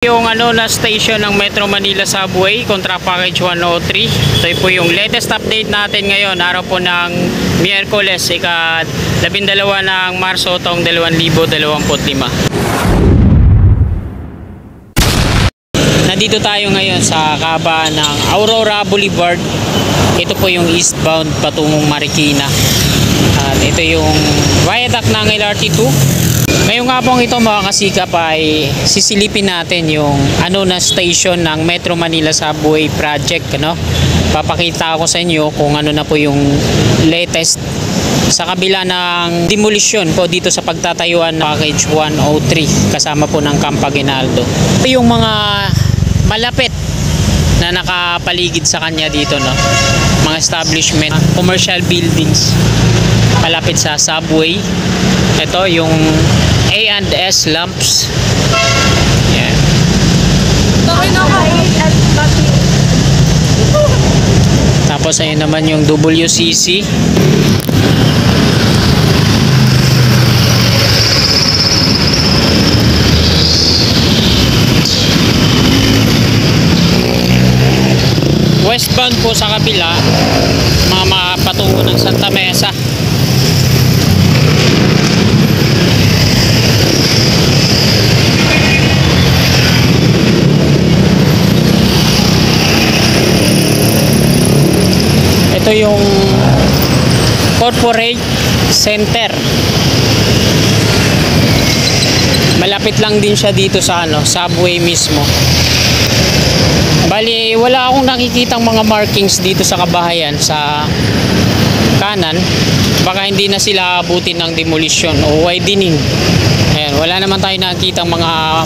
Yung na station ng Metro Manila Subway kontra package 103. Ito po yung latest update natin ngayon, araw po ng Miyerkules, ika-12 ng Marso taong 2025. Nandito tayo ngayon sa kabaan ng Aurora Boulevard. Ito po yung eastbound patungong Marikina. At ito yung viaduct ng LRT2. Ngayon nga pong ito mga kasikap ay sisilipin natin yung na station ng Metro Manila Subway project. Papakita ko sa inyo kung ano na po yung latest sa kabila ng demolition po dito sa pagtatayuan ng package 103 kasama po ng Camp Aguinaldo. Yung mga malapit na nakapaligid sa kanya dito, mga establishment, commercial buildings malapit sa subway. Ito yung A&S lamps. Yan. Tapos ayun naman yung WCC. Westbound po sa kabila, mga patungo ng Santa Mesa. Ito yung corporate center. Malapit lang din siya dito sa subway mismo. Bali, wala akong nakikitang mga markings dito sa kabahayan sa kanan. Baka hindi na sila abutin ng demolition o widening. Ayan, wala naman tayo nakikitang mga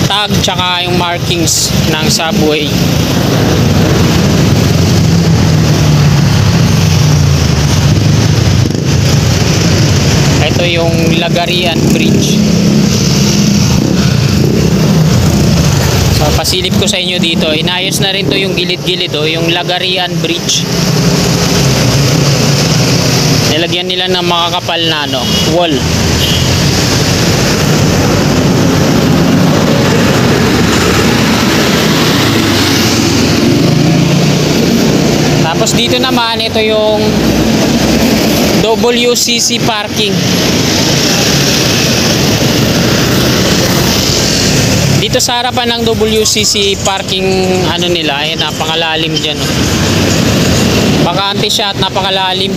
tag tsaka yung markings ng subway. Ito yung Lagarian Bridge. So pasilip ko sa inyo dito, inayos na rin to yung gilid-gilid, yung Lagarian Bridge. Nilagyan nila ng makakapal na wall. Tapos dito naman, ito yung WCC parking. Dito sa harapan ng WCC parking nila ay napakalalim diyan. Bakante siya at napakalalim.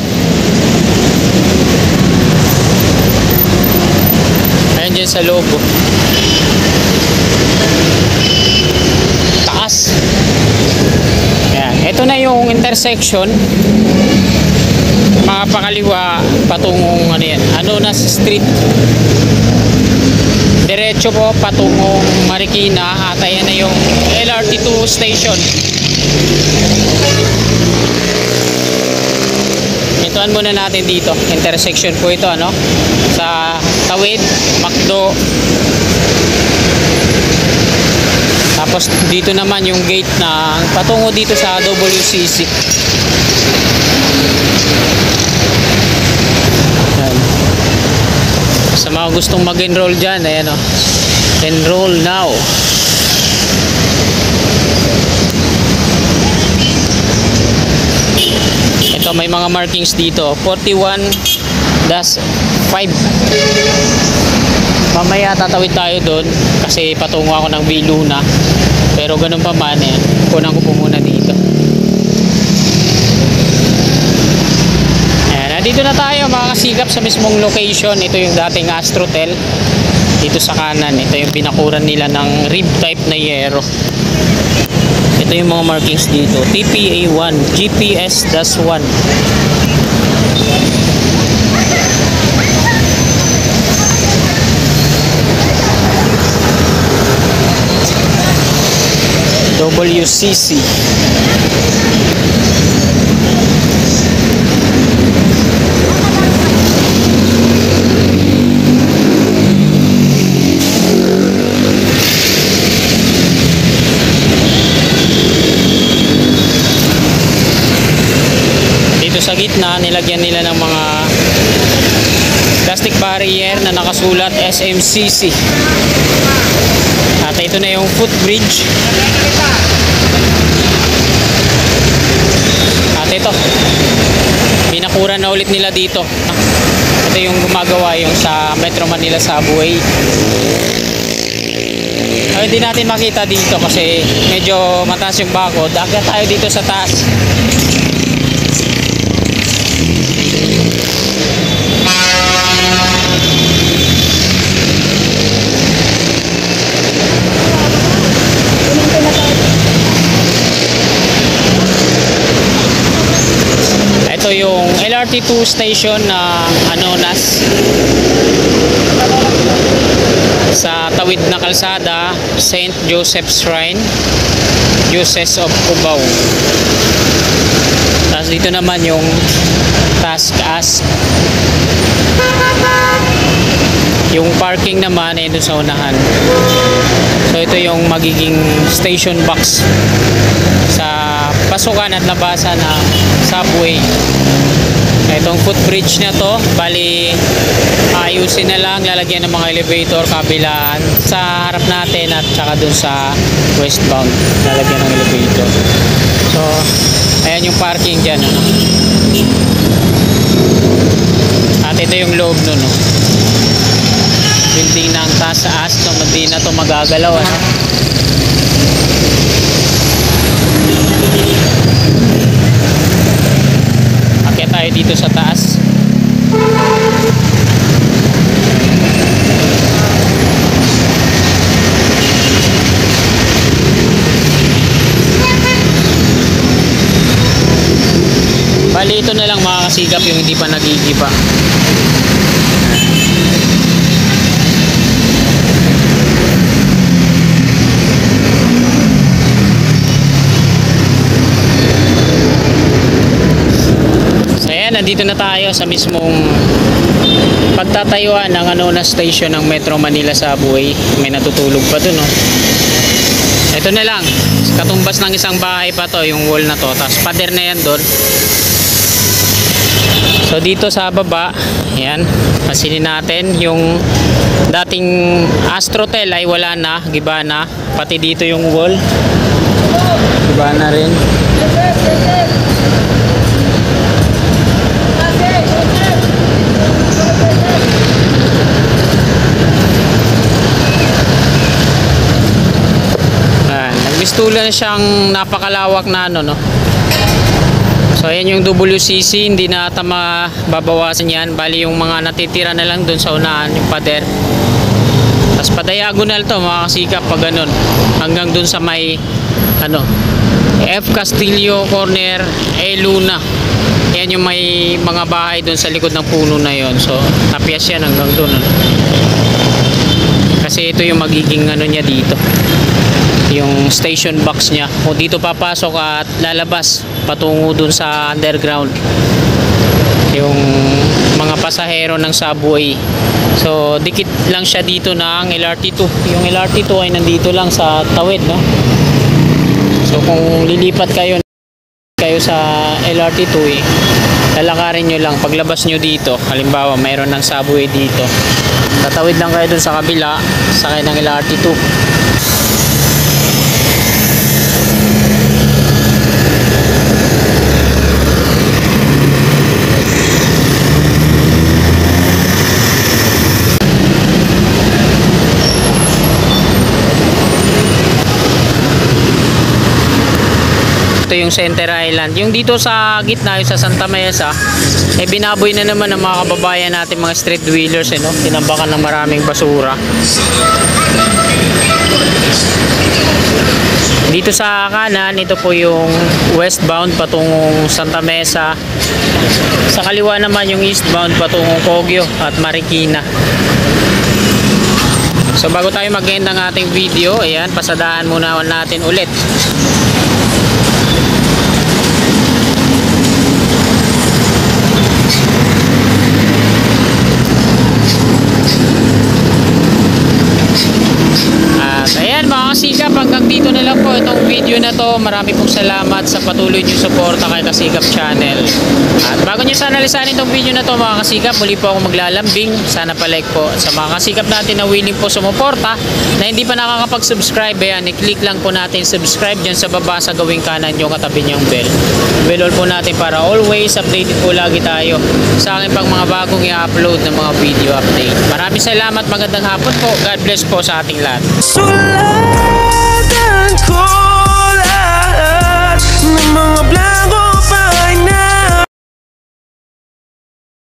Ayan dyan sa loob. Taas. Ayan. Ito na yung intersection. Mga pakaliwa patungong na street. Diretso po patungong Marikina at ayan na yung LRT2 station. Ituan muna natin dito. Intersection po ito sa Tawid, Macdo. Tapos dito naman yung gate na patungo dito sa WCC. Sa mga gustong mag-enroll dyan, ayan enroll now. Ito may mga markings dito 41-5. Mamaya tatawid tayo doon kasi patungo ako ng Viluna, pero ganun pa man, kunan ko po muna dito. Dito na tayo mga kasikap sa mismong location. Ito yung dating Astrotel. Dito sa kanan, ito yung binakuran nila ng rib type na yero. Ito yung mga markings dito. TPA1, GPS-1. WCC. Sa gitna nilagyan nila ng mga plastic barrier na nakasulat SMCC. At ito ito na yung footbridge. At ito, binakuran na ulit nila dito. Ito yung gumagawa yung sa Metro Manila Subway. Ay, hindi natin makita dito kasi medyo mataas yung bakod. Akyat tayo dito sa taas. Ito yung LRT2 station ng Anonas. Sa tawid na kalsada, St. Joseph's Shrine, Diocese of Cubao. Tapos dito naman yung Task. Yung parking naman ay doon sa unahan. So ito yung magiging station box sa pasukan at labasan ng subway. Itong footbridge na to, bali ayusin na lang, lalagyan ng mga elevator kabilaan sa harap natin at saka dun sa westbound, lalagyan ng elevator. So ayan yung parking dyan, ano? At ito yung loob nun, no? Building ng taas, so hindi na to magagalaw, ano? Akyat tayo dito sa taas. Bali ito na lang makakasigap yung hindi pa nagigiba. Nandito na tayo sa mismong pagtatayuan ng Anonas Station ng Metro Manila Subway. May natutulog pa dun, no? Ito na lang, katumbas ng isang bahay pa to, yung wall na to, tapos pader na yan doon. So dito sa baba, yan, pasinin natin yung dating Astrotel ay wala na, giba na, pati dito yung wall giba na rin. Nagbistulan na siyang napakalawak na ano, no? So ayan yung WCC, hindi na ata mababawasan yan. Bali yung mga natitira na lang dun sa unahan, yung pader. Tapos pa-diagonal to, makakasikap pag ganun, hanggang dun sa may ano, F. Castillo Corner, Luna. Yan yung may mga bahay dun sa likod ng puno na yon. So tapyas yan hanggang dun, ano? Kasi ito yung magiging ano niya dito, yung station box niya. Kung dito papasok at lalabas patungo dun sa underground yung mga pasahero ng subway. So dikit lang siya dito ng LRT2. Yung LRT2 ay nandito lang sa tawid, no? So kung lilipat kayo sa LRT2, lalakarin nyo lang. Paglabas nyo dito, halimbawa mayroon ng subway dito, tatawid lang kayo dun sa kabila, sakay ng LRT2. Ito yung Center Island. Yung dito sa gitna, yung sa Santa Mesa, binaboy na naman ng mga kababayan natin, mga street dwellers, no? Tinambakan ng maraming basura. Dito sa kanan, ito po yung westbound patungong Santa Mesa. Sa kaliwa naman yung eastbound patungong Kogyo at Marikina. So bago tayo mag-end ng ating video, ayan, pasadaan muna natin ulit. At ayan mga kasikap, hanggang dito na lang po itong video na to. Marami pong salamat sa patuloy nyo suporta kay Kasikap Channel. At bago nyo sana lisanin itong video na to mga kasikap, muli po ako maglalambing. Sana pa-like po. At sa mga kasikap natin na willing po sumuporta, na hindi pa nakakapag-subscribe, ayan, i-click lang po natin subscribe dyan sa baba sa gawing kanan yung katabi niyang bell. Bell all po natin para always updated po lagi tayo sa akin pang mga bagong i-upload ng mga video update. Maraming salamat, magandang hapon po. God bless po sa ating lahat. Sulatan ko